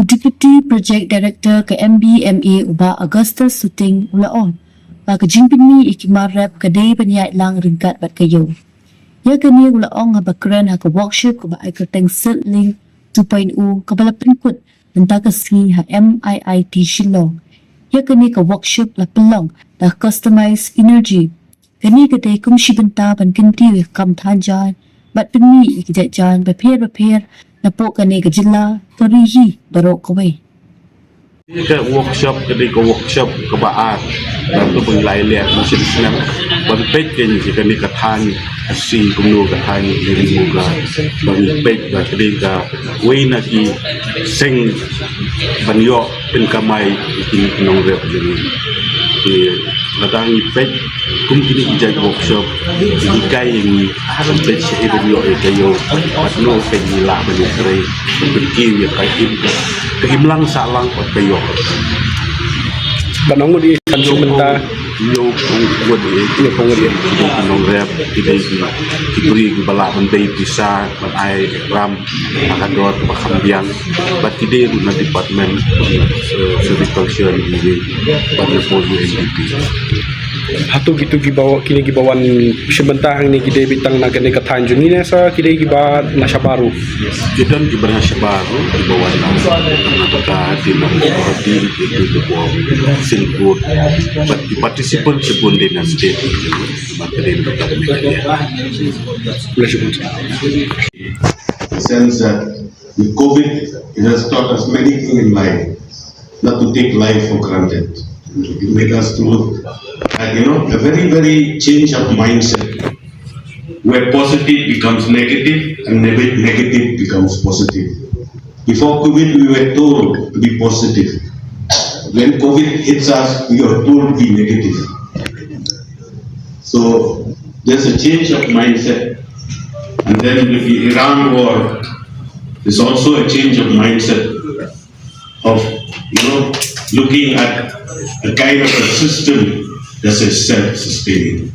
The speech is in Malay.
Deputy Project Director ke MBMA ubah Augustus syuting ulaon. Ba ke jingpynmih ikimarap kadai penyaid lang ringkat bat kayo. Ya kini ulaon nga bakran ha ke workshop ke ba aikateng setlink 2.0 kabala pengkut tentang kasi ha MIIT Shillong. Ya kini ke workshop la pelong dah customize energy. Kini kadai kumsi benta ban kenti kam thanjan bat penmi ikijajan bapir napok kani ke jila torihi barok kawai. Ke workshop ke workshop kebaan dan tu penilai lihat mesin senam berpek kan jika ni katan si kumno katan diri muka berpek dan ketika wei naki seng banyo penkamai ini penong rep jadi ladang ipek kum kini ijai workshop ikai ini sampai si banyo ikayo patno penila benukre berkiri kaim kehimlang salang pat kayo banong di kansu menta yo buat ini pengen penong rep tidak diberi balak mentai bisa menai ram akan dot bakambiang bat tidak na department agriculture ini pada polio NDP hatu gitu gibawa kini gibawan sementang ni gide bitang na gane katan junina sa kide giba nasya baru jidan giba nasya baru gibawan na di itu silput but the participant sebun di state materi the sense that with COVID it has taught us many things in life, not to take life for granted. It made us to look at, a very change of mindset, where positive becomes negative and negative becomes positive. Before COVID, we were told to be positive. When COVID hits us, we are told to be negative. So there's a change of mindset. And then with the Iran war, there's also a change of mindset of, looking at a kind of a system that is self-sustaining.